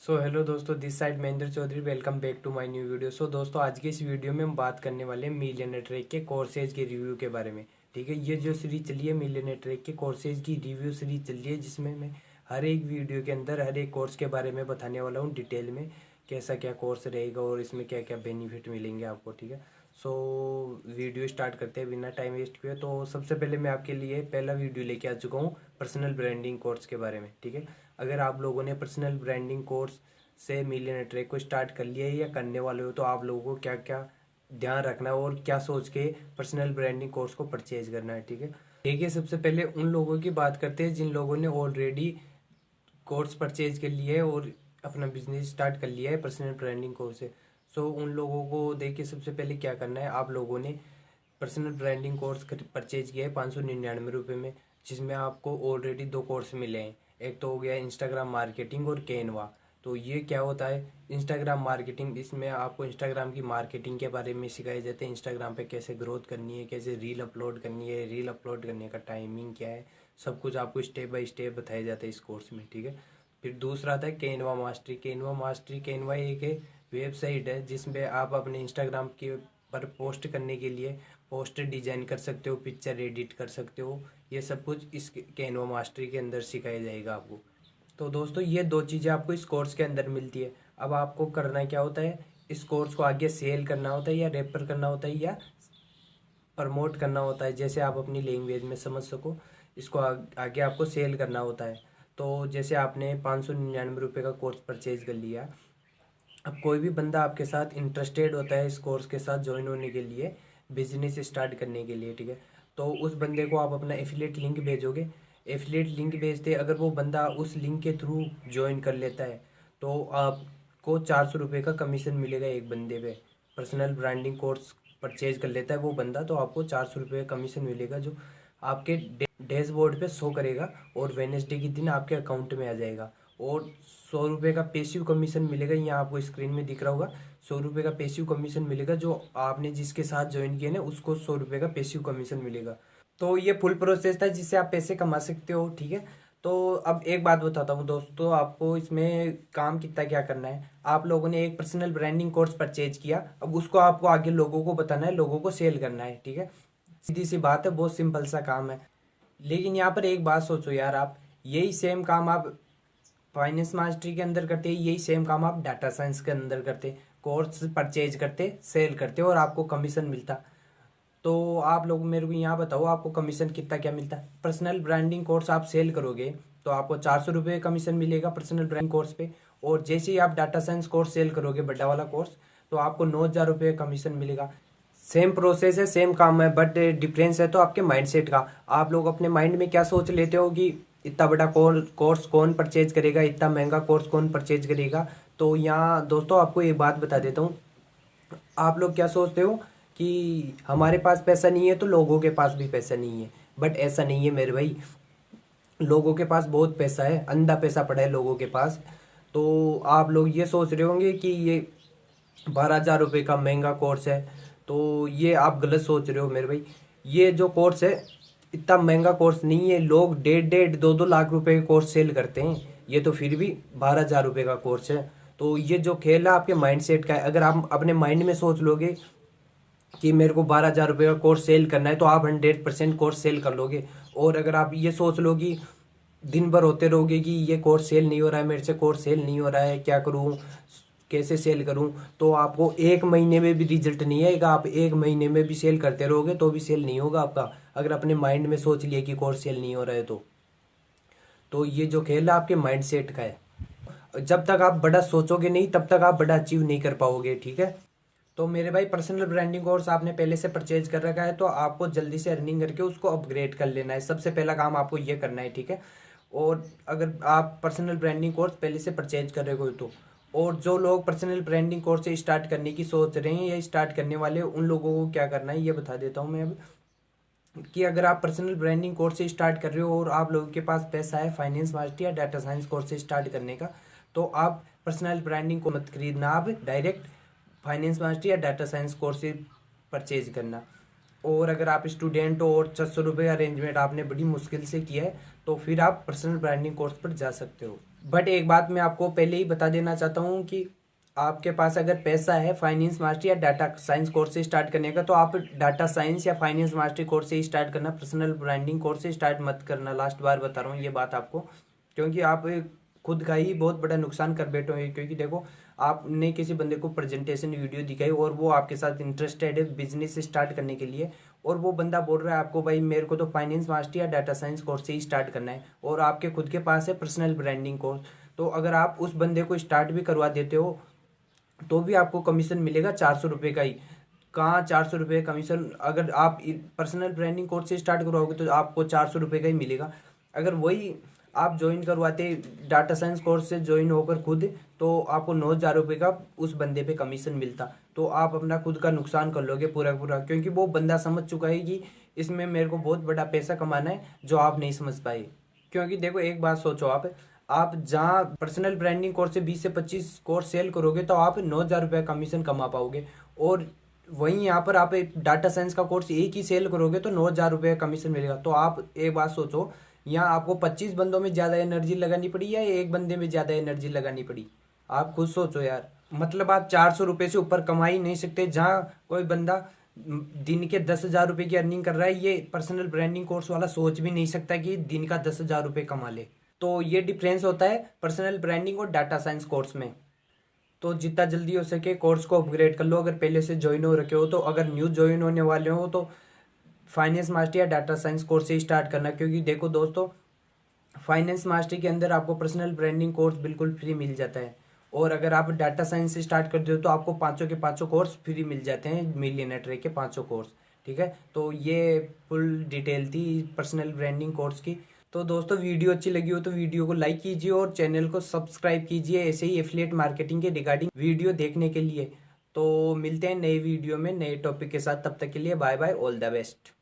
Hello दोस्तों, this side Mahendra Chaudhary. Welcome back to my new video. दोस्तों, आज की इस वीडियो में हम बात करने वाले हैं मिलियनेयर ट्रैक के कोर्सेज के रिव्यू के बारे में। ठीक है, ये जो सीरीज चली है मिलियनेयर ट्रैक के कोर्सेज की रिव्यू सीरीज चल रही है, जिसमें मैं हर एक वीडियो के अंदर हर एक कोर्स के बारे में बताने वाला हूँ डिटेल में, कैसा क्या कोर्स रहेगा और इसमें क्या क्या बेनिफिट मिलेंगे आपको। ठीक है, वीडियो स्टार्ट करते हैं बिना टाइम वेस्ट किए। तो सबसे पहले मैं आपके लिए पहला वीडियो लेके आ चुका हूँ पर्सनल ब्रांडिंग कोर्स के बारे में। ठीक है, अगर आप लोगों ने पर्सनल ब्रांडिंग कोर्स से मिलियनेयर ट्रैक को स्टार्ट कर लिया है या करने वाले हो, तो आप लोगों को क्या क्या ध्यान रखना है और क्या सोच के पर्सनल ब्रांडिंग कोर्स को परचेज करना है। ठीक है, सबसे पहले उन लोगों की बात करते हैं जिन लोगों ने ऑलरेडी कोर्स परचेज कर लिया है और अपना बिजनेस स्टार्ट कर लिया है पर्सनल ब्रांडिंग कोर्स से। उन लोगों को देखिए, सबसे पहले क्या करना है, आप लोगों ने पर्सनल ब्रांडिंग कोर्स परचेज किया है 599 में, जिसमें आपको ऑलरेडी दो कोर्स मिले हैं। एक तो हो गया इंस्टाग्राम मार्केटिंग और कैनवा। तो ये क्या होता है इंस्टाग्राम मार्केटिंग, इसमें आपको इंस्टाग्राम की मार्केटिंग के बारे में सिखाए जाते हैं। इंस्टाग्राम पे कैसे ग्रोथ करनी है, कैसे रील अपलोड करनी है, रील अपलोड करने का टाइमिंग क्या है, सब कुछ आपको स्टेप बाय स्टेप बताया जाता है इस कोर्स में। ठीक है, फिर दूसरा आता है कैनवा मास्टरी। कैनवा एक वेबसाइट है जिसमें आप अपने इंस्टाग्राम के पर पोस्ट करने के लिए पोस्टर डिजाइन कर सकते हो, पिक्चर एडिट कर सकते हो। ये सब कुछ इस कैनवा मास्टरी के अंदर सिखाया जाएगा आपको। तो दोस्तों, ये दो चीज़ें आपको इस कोर्स के अंदर मिलती है। अब आपको करना क्या होता है, इस कोर्स को आगे सेल करना होता है या रेफर करना होता है या प्रमोट करना होता है, जैसे आप अपनी लैंग्वेज में समझ सको। इसको आगे आपको सेल करना होता है। तो जैसे आपने 599 का कोर्स परचेज कर लिया, अब कोई भी बंदा आपके साथ इंटरेस्टेड होता है इस कोर्स के साथ ज्वाइन होने के लिए, बिजनेस स्टार्ट करने के लिए। ठीक है, तो उस बंदे को आप अपना एफिलिएट लिंक भेजोगे। एफिलिएट लिंक भेजते अगर वो बंदा उस लिंक के थ्रू ज्वाइन कर लेता है, तो आपको 400 रुपये का कमीशन मिलेगा एक बंदे पे। पर्सनल ब्रांडिंग कोर्स परचेज कर लेता है वो बंदा, तो आपको 400 रुपये का कमीशन मिलेगा, जो आपके डैशबोर्ड पे शो करेगा और वेडनेसडे के दिन आपके अकाउंट में आ जाएगा। और 100 रुपये का पेसिव कमीशन मिलेगा, यहाँ आपको स्क्रीन में दिख रहा होगा। 100 रुपये का पेसिव कमीशन मिलेगा, जो आपने जिसके साथ ज्वाइन किया ना उसको 100 रुपये का पेसिव कमीशन मिलेगा। तो ये फुल प्रोसेस था जिससे आप पैसे कमा सकते हो। ठीक है, तो अब एक बात बताता हूँ दोस्तों, आपको इसमें काम कितना क्या करना है। आप लोगों ने एक पर्सनल ब्रांडिंग कोर्स परचेज किया, अब उसको आपको आगे लोगों को बताना है, लोगों को सेल करना है। ठीक है, सीधी सी बात है, बहुत सिंपल सा काम है। लेकिन यहाँ पर एक बात सोचो यार, आप यही सेम काम आप फाइनेंस मास्टरी के अंदर करते, यही सेम काम आप डाटा साइंस के अंदर करते, कोर्स परचेज करते, सेल करते और आपको कमीशन मिलता। तो आप लोग मेरे को यहाँ बताओ, आपको कमीशन कितना क्या मिलता है। पर्सनल ब्रांडिंग कोर्स आप सेल करोगे तो आपको 400 रुपये कमीशन मिलेगा पर्सनल ब्रांडिंग कोर्स पे। और जैसे ही आप डाटा साइंस कोर्स सेल करोगे, बड़ा वाला कोर्स, तो आपको 9,000 रुपये कमीशन मिलेगा। सेम प्रोसेस है, सेम काम है, बट डिफरेंस है तो आपके माइंडसेट का। आप लोग अपने माइंड में क्या सोच लेते हो कि इतना बड़ा कोर्स कौन परचेज करेगा, इतना महंगा कोर्स कौन परचेज करेगा। तो यहाँ दोस्तों आपको एक बात बता देता हूँ, आप लोग क्या सोचते हो कि हमारे पास पैसा नहीं है तो लोगों के पास भी पैसा नहीं है, बट ऐसा नहीं है मेरे भाई। लोगों के पास बहुत पैसा है, अंधा पैसा पड़ा है लोगों के पास। तो आप लोग ये सोच रहे होंगे कि ये 12,000 रुपये का महंगा कोर्स है, तो ये आप गलत सोच रहे हो मेरे भाई। ये जो कोर्स है इतना महंगा कोर्स नहीं है, लोग 1.5 2 लाख रुपए के कोर्स सेल करते हैं, ये तो फिर भी 12,000 रुपये का कोर्स है। तो ये जो खेल है आपके माइंडसेट का है। अगर आप अपने माइंड में सोच लोगे कि मेरे को 12,000 रुपये का कोर्स सेल करना है, तो आप 100% कोर्स सेल कर लोगे। और अगर आप ये सोच लो कि दिन भर होते रहोगे कि ये कोर्स सेल नहीं हो रहा है, मेरे से कोर्स सेल नहीं हो रहा है, क्या करूं, कैसे सेल करूं, तो आपको एक महीने में भी रिजल्ट नहीं आएगा। आप एक महीने में भी सेल करते रहोगे तो भी सेल नहीं होगा आपका, अगर अपने माइंड में सोच लिया कि कोर्स सेल नहीं हो रहा है तो ये जो खेल है आपके माइंड सेट का है। जब तक आप बड़ा सोचोगे नहीं, तब तक आप बड़ा अचीव नहीं कर पाओगे। ठीक है, तो मेरे भाई पर्सनल ब्रांडिंग कोर्स आपने पहले से परचेज कर रखा है, तो आपको जल्दी से अर्निंग करके उसको अपग्रेड कर लेना है। सबसे पहला काम आपको ये करना है। ठीक है, और अगर आप पर्सनल ब्रांडिंग कोर्स पहले से परचेज कर रहे हो तो, और जो लोग पर्सनल ब्रांडिंग कोर्स से स्टार्ट करने की सोच रहे हैं या स्टार्ट करने वाले, उन लोगों को क्या करना है ये बता देता हूँ मैं अब। कि अगर आप पर्सनल ब्रांडिंग कोर्स से स्टार्ट कर रहे हो और आप लोगों के पास पैसा है फाइनेंस मास्टरी या डाटा साइंस कोर्स से स्टार्ट करने का, तो आप पर्सनल ब्रांडिंग को मत खरीदना, आप डायरेक्ट फाइनेंस मास्टरी या डाटा साइंस कोर्स से परचेज करना। और अगर आप स्टूडेंट हो और 600 रुपये का अरेंजमेंट आपने बड़ी मुश्किल से किया है, तो फिर आप पर्सनल ब्रांडिंग कोर्स पर जा सकते हो। बट एक बात मैं आपको पहले ही बता देना चाहता हूँ कि आपके पास अगर पैसा है फाइनेंस मास्टरी या डाटा साइंस कोर्स से स्टार्ट करने का, तो आप डाटा साइंस या फाइनेंस मास्टरी कोर्स से ही स्टार्ट करना, पर्सनल ब्रांडिंग कोर्स से स्टार्ट मत करना। लास्ट बार बता रहा हूँ ये बात आपको, क्योंकि आप खुद का ही बहुत बड़ा नुकसान कर बैठोगे। क्योंकि देखो, आपने किसी बंदे को प्रेजेंटेशन वीडियो दिखाई और वो आपके साथ इंटरेस्टेड है बिजनेस स्टार्ट करने के लिए, और वो बंदा बोल रहा है आपको भाई मेरे को तो फाइनेंस मास्टरी या डाटा साइंस कोर्स से ही स्टार्ट करना है, और आपके खुद के पास है पर्सनल ब्रांडिंग कोर्स, तो अगर आप उस बंदे को स्टार्ट भी करवा देते हो तो भी आपको कमीशन मिलेगा 400 रुपये का ही। कहाँ 400 रुपये कमीशन? अगर आप पर्सनल ब्रांडिंग कोर्स से स्टार्ट करवाओगे तो आपको 400 रुपये का ही मिलेगा। अगर वही आप ज्वाइन करवाते डाटा साइंस कोर्स से ज्वाइन होकर खुद, तो आपको 9,000 रुपये का उस बंदे पे कमीशन मिलता। तो आप अपना खुद का नुकसान कर लोगे पूरा पूरा, क्योंकि वो बंदा समझ चुका है कि इसमें मेरे को बहुत बड़ा पैसा कमाना है, जो आप नहीं समझ पाए। क्योंकि देखो एक बात सोचो, आप जहाँ पर्सनल ब्रांडिंग कोर्स से 20 से 25 कोर्स सेल करोगे तो आप 9,000 रुपये कमीशन कमा पाओगे, और वहीं यहाँ पर आप एक डाटा साइंस का कोर्स एक ही सेल करोगे तो 9,000 रुपये कमीशन मिलेगा। तो आप एक बात सोचो, यहाँ आपको 25 बंदों में ज़्यादा एनर्जी लगानी पड़ी या एक बंदे में ज़्यादा एनर्जी लगानी पड़ी? आप खुद सोचो यार। मतलब आप 400 रुपये से ऊपर कमा ही नहीं सकते। जहाँ कोई बंदा दिन के 10,000 रुपये की अर्निंग कर रहा है, ये पर्सनल ब्रांडिंग कोर्स वाला सोच भी नहीं सकता कि दिन का 10,000 रुपये कमा ले। तो ये डिफरेंस होता है पर्सनल ब्रांडिंग और डाटा साइंस कोर्स में। तो जितना जल्दी हो सके कोर्स को अपग्रेड कर लो। अगर पहले से ज्वाइन हो रखे हो तो, अगर न्यू ज्वाइन होने वाले हो तो फाइनेंस मास्टरी या डाटा साइंस कोर्स से ही स्टार्ट करना। क्योंकि देखो दोस्तों, फाइनेंस मास्टरी के अंदर आपको पर्सनल ब्रांडिंग कोर्स बिल्कुल फ्री मिल जाता है, और अगर आप डाटा साइंस से स्टार्ट करते हो तो आपको पाँचों के पाँचों कोर्स फ्री मिल जाते हैं, मिलियनेयर ट्रैक के पाँचों कोर्स। ठीक है, तो ये फुल डिटेल थी पर्सनल ब्रांडिंग कोर्स की। तो दोस्तों, वीडियो अच्छी लगी हो तो वीडियो को लाइक कीजिए और चैनल को सब्सक्राइब कीजिए ऐसे ही एफिलिएट मार्केटिंग के रिगार्डिंग वीडियो देखने के लिए। तो मिलते हैं नए वीडियो में नए टॉपिक के साथ, तब तक के लिए bye bye, all the best.